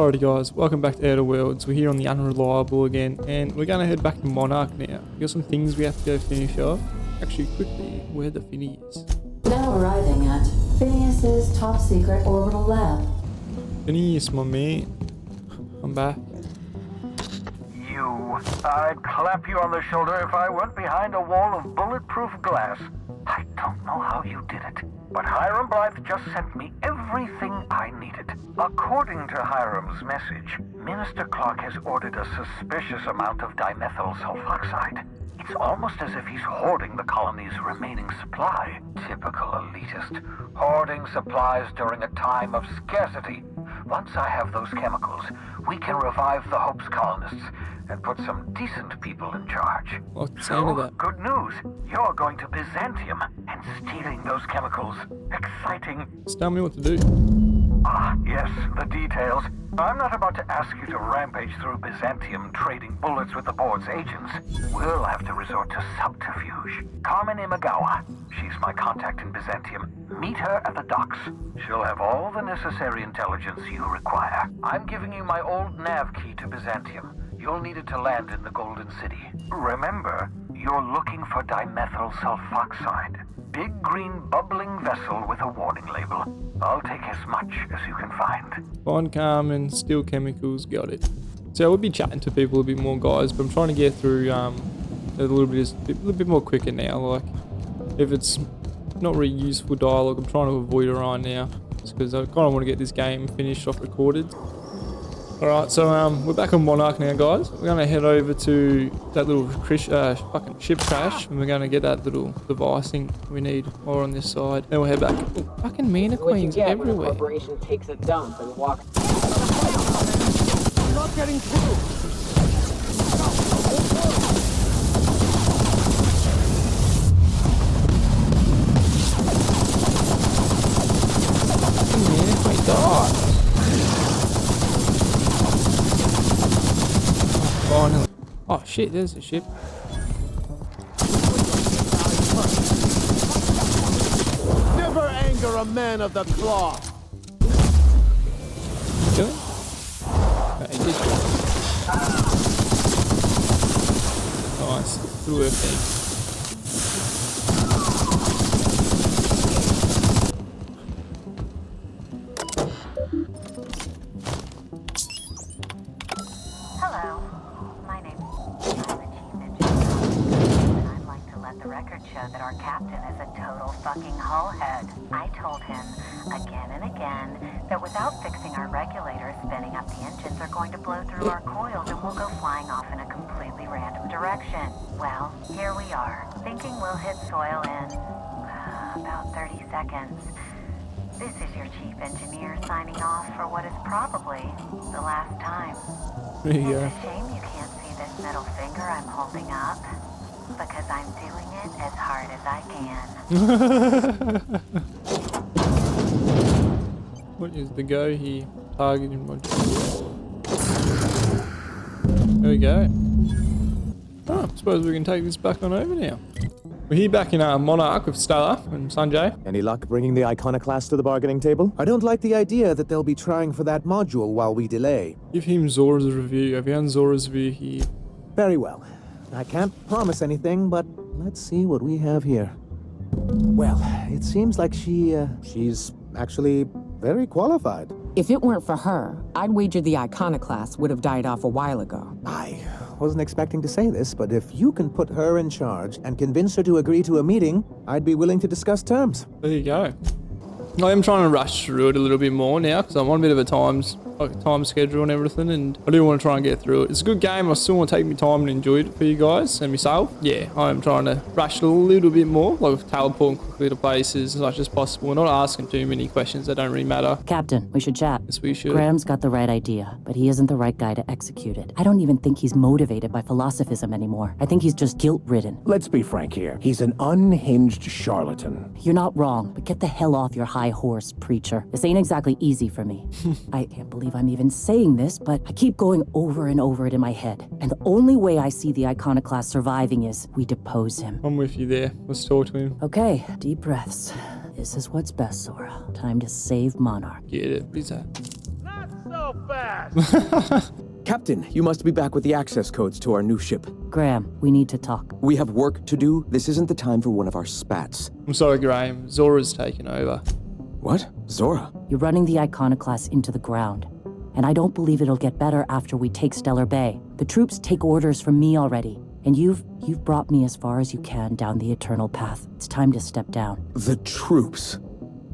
Alrighty guys, welcome back to Outer Worlds. We're here on the Unreliable again, and we're going to head back to Monarch now. We got some things we have to go finish off. Actually, quickly, where the Finny is. Now arriving at Phineas's top secret orbital lab. Phineas, my man. I'm back. I'd clap you on the shoulder if I went behind a wall of bulletproof glass. I don't know how you did it, but Hiram Blythe just sent me everything I needed. According to Hiram's message, Minister Clark has ordered a suspicious amount of dimethyl sulfoxide. It's almost as if he's hoarding the colony's remaining supply. Typical elitist, hoarding supplies during a time of scarcity. Once I have those chemicals, we can revive the Hope's colonists and put some decent people in charge. What's the sound of that? Good news. You're going to Byzantium and stealing those chemicals. Exciting. Just tell me what to do. Ah, yes, the details. I'm not about to ask you to rampage through Byzantium trading bullets with the board's agents. We'll have to resort to subterfuge. Carmen Imagawa. She's my contact in Byzantium. Meet her at the docks. She'll have all the necessary intelligence you require. I'm giving you my old nav key to Byzantium. You'll need it to land in the Golden City. Remember, you're looking for dimethyl sulfoxide. Big green bubbling vessel with a warning label. I'll take as much as you can find. Find Carmen, steal chemicals, got it. So I would be chatting to people a bit more, guys, but I'm trying to get through a little bit more quicker now. Like, if it's not really useful dialogue, I'm trying to avoid it right now. Just because I kind of want to get this game finished off recorded. Alright, so we're back on Monarch now, guys. We're going to head over to that little fucking ship crash, and we're going to get that little device thing we need while we're on this side. Then we'll head back. Oh, fucking mana queens everywhere. When a corporation takes a dump and walks... I'm not getting through! Finally. Oh shit, there's a ship. Never anger a man of the cloth. Do it? No, he did. Nice. Good work, team. That our captain is a total fucking hullhead. I told him again and again that without fixing our regulators, spinning up the engines are going to blow through our coils and we'll go flying off in a completely random direction. Well, here we are, thinking we'll hit soil in about 30 seconds. This is your chief engineer signing off for what is probably the last time. There you go. It's a shame you can't see this middle finger I'm holding up. Because I'm doing it as hard as I can. What is the go here? Targeting module. There we go. Oh, I suppose we can take this back on over now. We're here back in Monarch with Stella and Sanjay. Any luck bringing the iconoclast to the bargaining table? I don't like the idea that they'll be trying for that module while we delay. Give him Zora's review. I found Zora's review here. Very well. I can't promise anything, but let's see what we have here. Well, it seems like she's actually very qualified. If it weren't for her, I'd wager the iconoclast would have died off a while ago. I wasn't expecting to say this, but if you can put her in charge and convince her to agree to a meeting, I'd be willing to discuss terms. There you go. I am trying to rush through it a little bit more now because I'm on a bit of a time schedule and everything, and I do want to try and get through it. It's a good game. I still want to take my time and enjoy it for you guys and myself. Yeah, I am trying to rush it a little bit more, like teleporting quickly to places as much as possible. We're not asking too many questions that don't really matter. Captain, we should chat. Yes, we should. Graham's got the right idea, but he isn't the right guy to execute it. I don't even think he's motivated by philosophism anymore. I think he's just guilt-ridden. Let's be frank here. He's an unhinged charlatan. You're not wrong, but get the hell off your high horse, preacher. This ain't exactly easy for me. I can't believe I'm even saying this, but I keep going over and over it in my head. And the only way I see the iconoclast surviving is we depose him. I'm with you there. Let's talk to him. Okay, deep breaths. This is what's best, Sora. Time to save Monarch. Get it. What is that? Not so so fast! Captain, you must be back with the access codes to our new ship. Graham, we need to talk. We have work to do. This isn't the time for one of our spats. I'm sorry, Graham. Zora's taken over. What? Zora? You're running the Iconoclast into the ground. And I don't believe it'll get better after we take Stellar Bay. The troops take orders from me already. And you've brought me as far as you can down the eternal path. It's time to step down. The troops?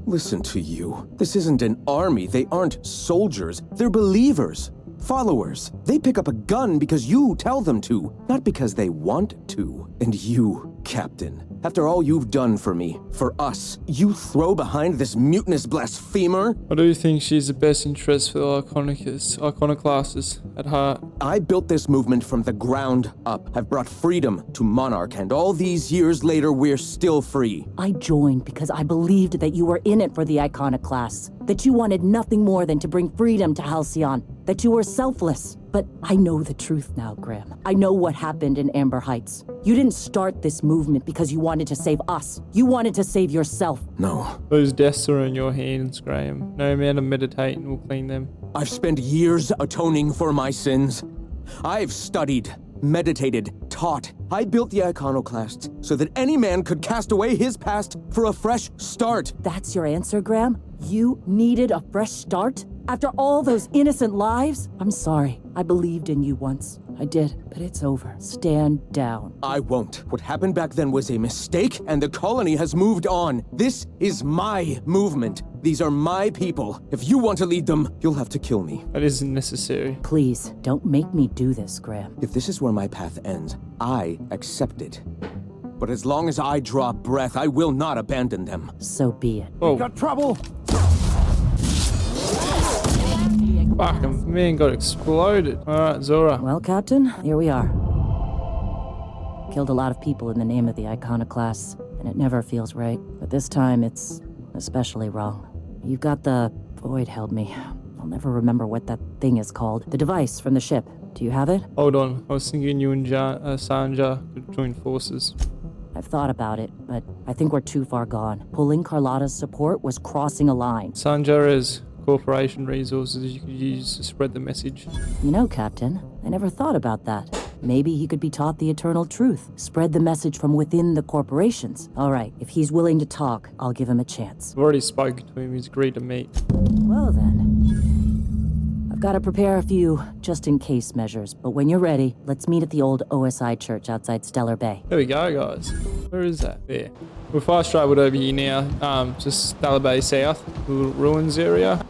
Listen to you. This isn't an army. They aren't soldiers. They're believers. Followers. They pick up a gun because you tell them to, not because they want to. And you, Captain, after all you've done for me, for us, you throw behind this mutinous blasphemer? I do think she's the best interest for the iconoclasts at heart. I built this movement from the ground up. I've brought freedom to Monarch, and all these years later, we're still free. I joined because I believed that you were in it for the Iconoclasts, that you wanted nothing more than to bring freedom to Halcyon, that you were selfless. But I know the truth now, Graham. I know what happened in Amber Heights. You didn't start this movement because you wanted to save us. You wanted to save yourself. No. Those deaths are in your hands, Graham. No amount of meditating will clean them. I've spent years atoning for my sins. I've studied, meditated, taught. I built the Iconoclasts so that any man could cast away his past for a fresh start. That's your answer, Graham? You needed a fresh start? After all those innocent lives? I'm sorry. I believed in you once. I did, but it's over. Stand down. I won't. What happened back then was a mistake, and the colony has moved on. This is my movement. These are my people. If you want to lead them, you'll have to kill me. That isn't necessary. Please, don't make me do this, Graham. If this is where my path ends, I accept it. But as long as I draw breath, I will not abandon them. So be it. Oh, Got trouble! fuck, man got exploded. Alright, Zora. Well, Captain, here we are. Killed a lot of people in the name of the Iconoclasts, and it never feels right. But this time, it's especially wrong. You've got the... Void held me. I'll never remember what that thing is called. The device from the ship. Do you have it? Hold on. I was thinking you and Sanja could join forces. I've thought about it, but I think we're too far gone. Pulling Carlotta's support was crossing a line. Sanja has corporation resources you could use to spread the message. You know, Captain, I never thought about that. Maybe he could be taught the eternal truth. Spread the message from within the corporations. All right, if he's willing to talk, I'll give him a chance. I've already spoken to him. He's agreed to meet. Well then. I've got to prepare a few just-in-case measures, but when you're ready, let's meet at the old OSI church outside Stellar Bay. There we go, guys. Where is that? There. We're fast traveled over here now. Just Stellar Bay South, the little ruins area.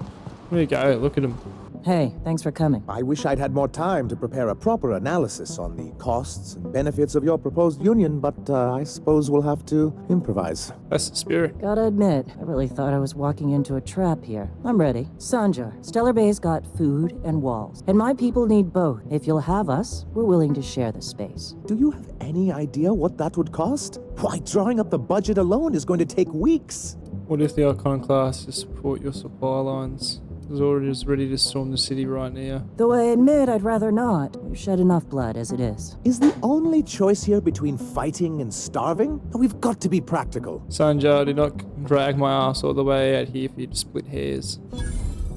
There you go. Look at them. Hey, thanks for coming. I wish I'd had more time to prepare a proper analysis on the costs and benefits of your proposed union, but I suppose we'll have to improvise. That's the spirit. Gotta admit, I really thought I was walking into a trap here. I'm ready. Sanja, Stellar Bay's got food and walls, and my people need both. If you'll have us, we're willing to share the space. Do you have any idea what that would cost? Why, drawing up the budget alone is going to take weeks. What if the iconoclasts support your supply lines? Zora is ready to storm the city right now. Though I admit I'd rather not. We've shed enough blood as it is. Is the only choice here between fighting and starving? We've got to be practical. Sanja, did not drag my ass all the way out here for you to split hairs.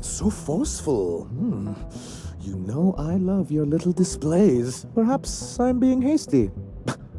So forceful. You know I love your little displays. Perhaps I'm being hasty.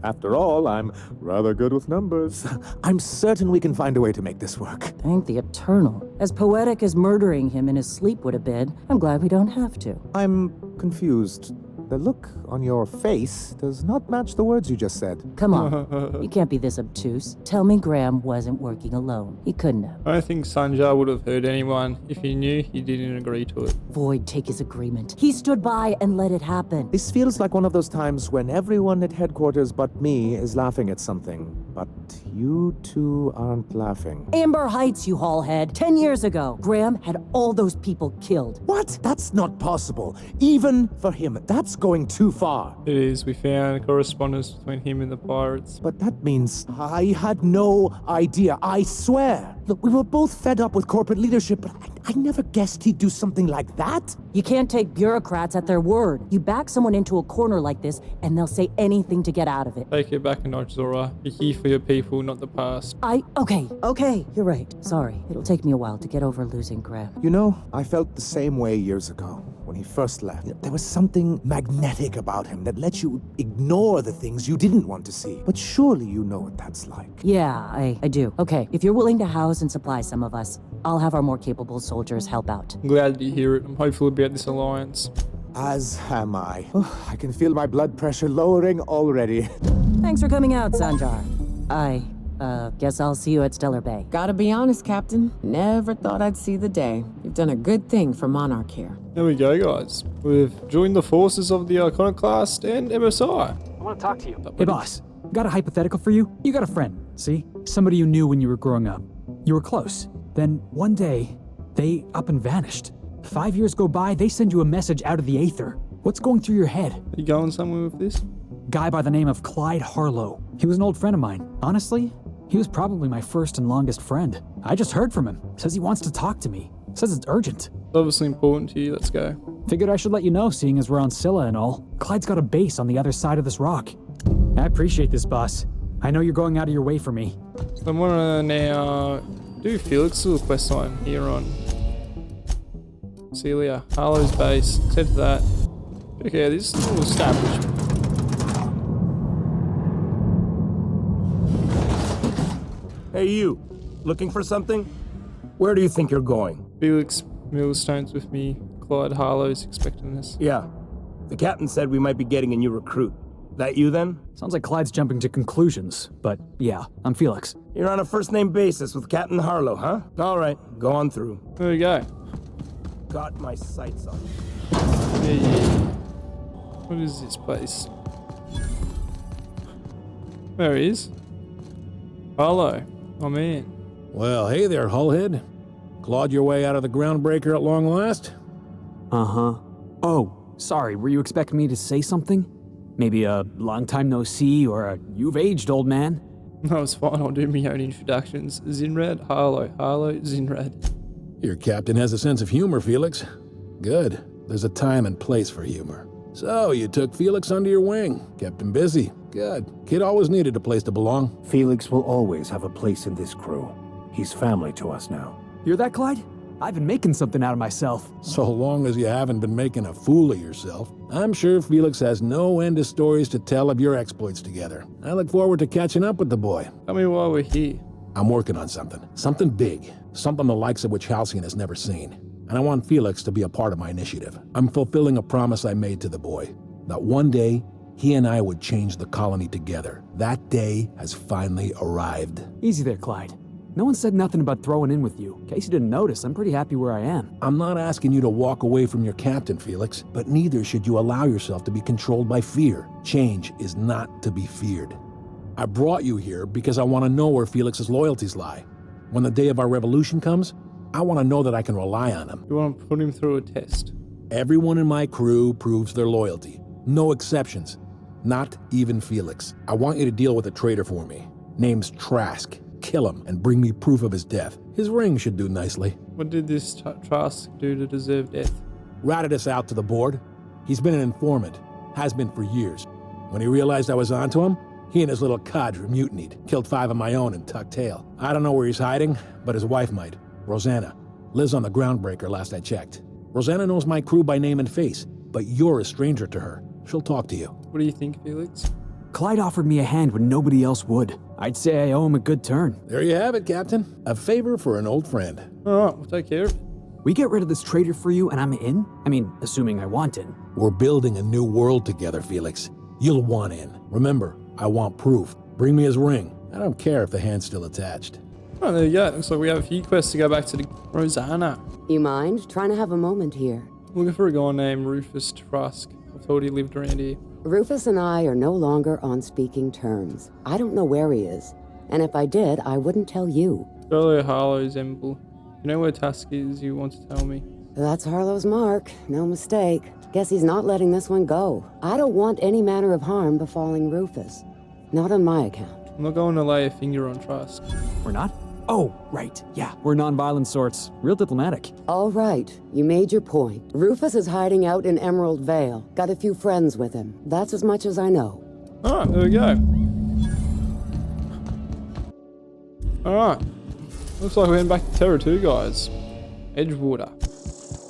After all, I'm rather good with numbers. I'm certain we can find a way to make this work. Thank the Eternal. As poetic as murdering him in his sleep would have been, I'm glad we don't have to. I'm confused. The look on your face does not match the words you just said. Come on. You can't be this obtuse. Tell me Graham wasn't working alone. He couldn't have. I don't think Sanja would have hurt anyone if he knew he didn't agree to it. Void take his agreement. He stood by and let it happen. This feels like one of those times when everyone at headquarters but me is laughing at something. But you two aren't laughing. Amber Heights, you haulhead. 10 years ago, Graham had all those people killed. What? That's not possible. Even for him. That's going too far. It is. We found correspondence between him and the pirates. But that means I had no idea. I swear. Look, we were both fed up with corporate leadership, but I never guessed he'd do something like that. You can't take bureaucrats at their word. You back someone into a corner like this, and they'll say anything to get out of it. Take it back a notch, Zora. You're here for your people, not the past. Okay, you're right. Sorry. It'll take me a while to get over losing Graham. You know, I felt the same way years ago when he first left. There was something magnetic about him that let you ignore the things you didn't want to see. But surely you know what that's like. Yeah, I do. Okay, if you're willing to house and supply some of us, I'll have our more capable soldiers help out. I'm glad to hear it. I'm hopeful about this alliance. As am I. Oh, I can feel my blood pressure lowering already. Thanks for coming out, Sanjar. Guess I'll see you at Stellar Bay. Gotta be honest, Captain. Never thought I'd see the day. You've done a good thing for Monarch here. There we go, guys. We've joined the forces of the Iconoclast and MSI. I want to talk to you. Hey, boss. Got a hypothetical for you? You got a friend, see? Somebody you knew when you were growing up. You were close. Then one day, they up and vanished. 5 years go by, they send you a message out of the aether. What's going through your head? Are you going somewhere with this? Guy by the name of Clyde Harlow. He was an old friend of mine. Honestly, he was probably my first and longest friend. I just heard from him. Says he wants to talk to me. Says it's urgent. It's obviously important to you. Let's go. Figured I should let you know, seeing as we're on Scylla and all. Clyde's got a base on the other side of this rock. I appreciate this, boss. I know you're going out of your way for me. I'm gonna now do Felix's little quest line here on Celia. Harlow's base. Set to that. Okay, this is little establishment. Hey, you. Looking for something? Where do you think you're going? Felix Millstone's with me. Clyde Harlow's expecting this. Yeah. The captain said we might be getting a new recruit. That you, then? Sounds like Clyde's jumping to conclusions, but yeah, I'm Felix. You're on a first-name basis with Captain Harlow, huh? All right, go on through. There we go. Got my sights on. Yeah. What is this place? There he is. Harlow. Oh, man. Well, hey there, Hullhead. Clawed your way out of the groundbreaker at long last? Uh-huh. Oh, sorry, were you expecting me to say something? Maybe a long time no see, or a you've aged, old man? No, it's fine. I'll do my own introductions. Zinrad, Harlow. Harlow, Zinrad. Your captain has a sense of humor, Felix. Good. There's a time and place for humor. So, you took Felix under your wing. Kept him busy. Good. Kid always needed a place to belong. Felix will always have a place in this crew. He's family to us now. You're that, Clyde? I've been making something out of myself. So long as you haven't been making a fool of yourself. I'm sure Felix has no end of stories to tell of your exploits together. I look forward to catching up with the boy. Tell me why we're here. I'm working on something. Something big. Something the likes of which Halcyon has never seen. And I want Felix to be a part of my initiative. I'm fulfilling a promise I made to the boy. That one day, he and I would change the colony together. That day has finally arrived. Easy there, Clyde. No one said nothing about throwing in with you. In case you didn't notice, I'm pretty happy where I am. I'm not asking you to walk away from your captain, Felix, but neither should you allow yourself to be controlled by fear. Change is not to be feared. I brought you here because I want to know where Felix's loyalties lie. When the day of our revolution comes, I want to know that I can rely on him. You want to put him through a test? Everyone in my crew proves their loyalty. No exceptions. Not even Felix. I want you to deal with a traitor for me. Name's Trask. Kill him and bring me proof of his death. His ring should do nicely. What did this Trask do to deserve death? Ratted us out to the board. He's been an informant. Has been for years. When he realized I was onto him, he and his little cadre mutinied. Killed 5 of my own and tucked tail. I don't know where he's hiding, but his wife might. Rosanna. Lives on the groundbreaker last I checked. Rosanna knows my crew by name and face, but you're a stranger to her. She'll talk to you. What do you think, Felix? Clyde offered me a hand when nobody else would. I'd say I owe him a good turn. There you have it, Captain. A favor for an old friend. All right, we'll take care of it. We get rid of this traitor for you and I'm in? I mean, assuming I want in. We're building a new world together, Felix. You'll want in. Remember, I want proof. Bring me his ring. I don't care if the hand's still attached. Oh, there you go. Looks like we have a few quests to go back to the Rosanna. You mind? Trying to have a moment here. Looking for a guy named Rufus Trask. I thought he lived around here. Rufus and I are no longer on speaking terms. I don't know where he is. And if I did, I wouldn't tell you. Charlie Harlow's Emble. You know where Tusk is? You want to tell me? That's Harlow's mark. No mistake. Guess he's not letting this one go. I don't want any manner of harm befalling Rufus. Not on my account. I'm not going to lay a finger on Trask. We're not? Oh, right. Yeah, we're nonviolent sorts. Real diplomatic. All right, you made your point. Rufus is hiding out in Emerald Vale. Got a few friends with him. That's as much as I know. Alright, there we go. Alright. Looks like we're heading back to Terra 2, guys. Edgewater.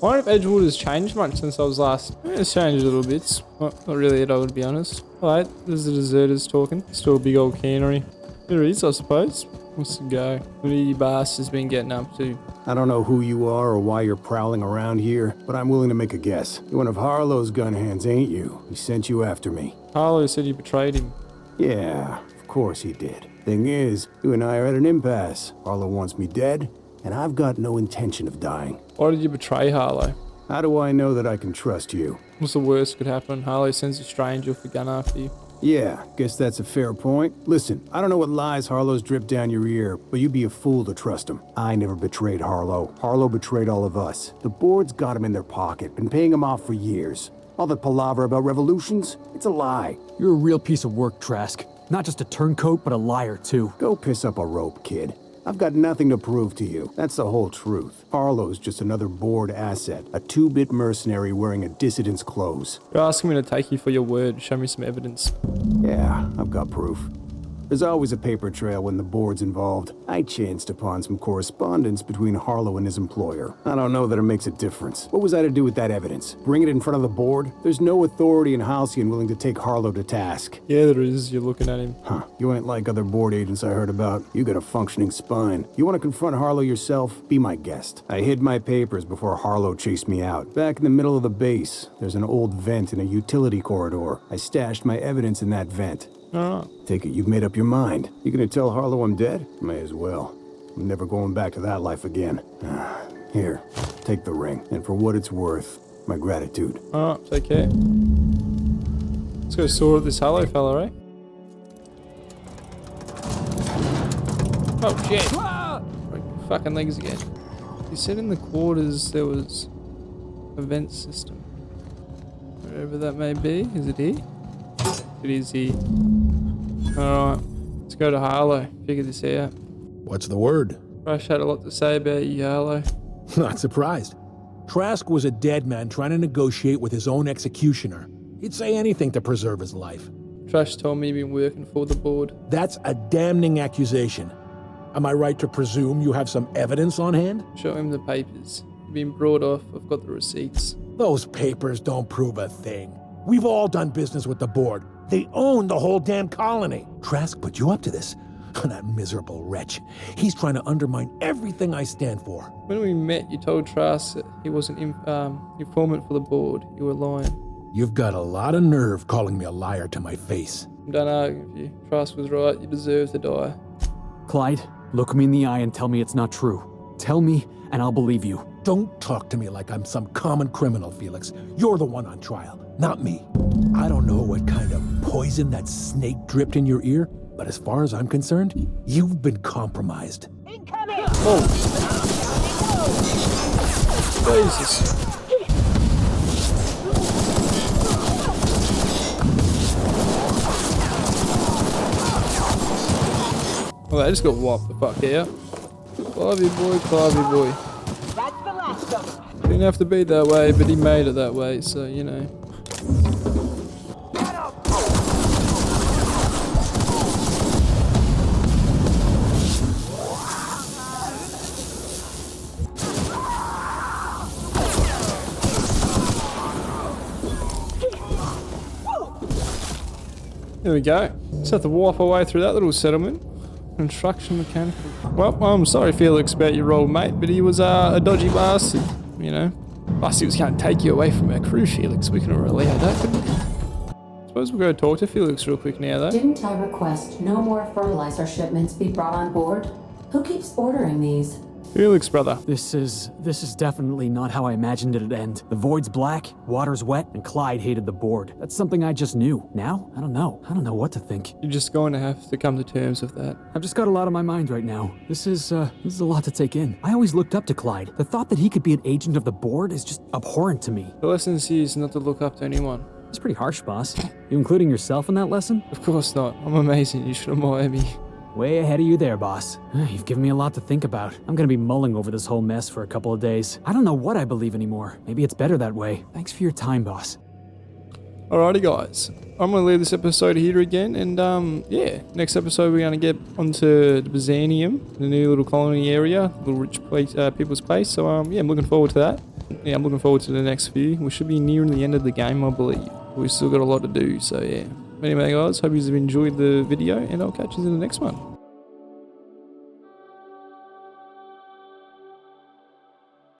I wonder if Edgewater has changed much since I was last. It's changed a little bit. Well, not really at all, to be honest. Alright, there's the deserters talking. Still a big old cannery. There is, I suppose. Let's go. What have you bastards been getting up to? I don't know who you are or why you're prowling around here, but I'm willing to make a guess. You're one of Harlow's gun hands, ain't you? He sent you after me. Harlow said you betrayed him. Yeah, of course he did. Thing is, you and I are at an impasse. Harlow wants me dead, and I've got no intention of dying. Why did you betray Harlow? How do I know that I can trust you? What's the worst could happen? Harlow sends a stranger with a gun after you. Yeah, guess that's a fair point. Listen, I don't know what lies Harlow's dripped down your ear, but you'd be a fool to trust him. I never betrayed Harlow. Harlow betrayed all of us. The board's got him in their pocket, been paying him off for years. All that palaver about revolutions, it's a lie. You're a real piece of work, Trask. Not just a turncoat, but a liar, too. Go piss up a rope, kid. I've got nothing to prove to you. That's the whole truth. Harlow's just another board asset, a two-bit mercenary wearing a dissident's clothes. You're asking me to take you for your word. Show me some evidence. Yeah, I've got proof. There's always a paper trail when the board's involved. I chanced upon some correspondence between Harlow and his employer. I don't know that it makes a difference. What was I to do with that evidence? Bring it in front of the board? There's no authority in Halcyon willing to take Harlow to task. Yeah, there is. You're looking at him. Huh. You ain't like other board agents I heard about. You got a functioning spine. You want to confront Harlow yourself? Be my guest. I hid my papers before Harlow chased me out. Back in the middle of the base, there's an old vent in a utility corridor. I stashed my evidence in that vent. Take it you've made up your mind. You gonna tell Harlow I'm dead? May as well. I'm never going back to that life again. Here, take the ring. And for what it's worth, my gratitude. Alright, take care. Let's go sort this Harlow fella, eh? Oh shit! Break my fucking legs again. You said in the quarters there was a vent system. Wherever that may be. Is it here? It is here. Alright, let's go to Harlow. Figure this out. What's the word? Trash had a lot to say about you, Harlow. Not surprised. Trask was a dead man trying to negotiate with his own executioner. He'd say anything to preserve his life. Trash told me you've been working for the board. That's a damning accusation. Am I right to presume you have some evidence on hand? Show him the papers. You've been brought off. I've got the receipts. Those papers don't prove a thing. We've all done business with the board. They own the whole damn colony. Trask put you up to this. That miserable wretch. He's trying to undermine everything I stand for. When we met, you told Trask that he was an informant for the board. You were lying. You've got a lot of nerve calling me a liar to my face. I'm done arguing with you. Trask was right. You deserve to die. Clyde, look me in the eye and tell me it's not true. Tell me, and I'll believe you. Don't talk to me like I'm some common criminal, Felix. You're the one on trial, not me. I don't know what kind of poison that snake dripped in your ear, but as far as I'm concerned, you've been compromised. Oh. Jesus. Well, I just got whopped the fuck out. Clivey boy. That's the last of them. Didn't have to be that way, but he made it that way, so, you know. There we go. Just have to warp our way through that little settlement. Construction mechanical. Well, I'm sorry, Felix, about your old mate, but he was a dodgy bastard, you know. Plus, he was going to take you away from our crew, Felix. We couldn't really have that, couldn't we? Suppose we'll go talk to Felix real quick now, though. Didn't I request no more fertilizer shipments be brought on board? Who keeps ordering these? Felix, brother. This is definitely not how I imagined it'd end. The void's black, water's wet, and Clyde hated the board. That's something I just knew. Now, I don't know. I don't know what to think. You're just going to have to come to terms with that. I've just got a lot on my mind right now. This is a lot to take in. I always looked up to Clyde. The thought that he could be an agent of the board is just abhorrent to me. The lesson here is not to look up to anyone. It's pretty harsh, boss. You including yourself in that lesson? Of course not. I'm amazing. You should admire me. Way ahead of you there, boss. You've given me a lot to think about. I'm gonna be mulling over this whole mess for a couple of days. I don't know what I believe anymore. Maybe it's better that way. Thanks for your time, boss. Alrighty guys, I'm going to leave this episode here again, and yeah, next episode we're going to get onto the Byzantium, the new little colony area, little rich place, people's place, so yeah, I'm looking forward to that. Yeah, I'm looking forward to the next few. We should be nearing the end of the game, I believe. We've still got a lot to do, so yeah. Anyway guys, hope you've enjoyed the video, and I'll catch you in the next one.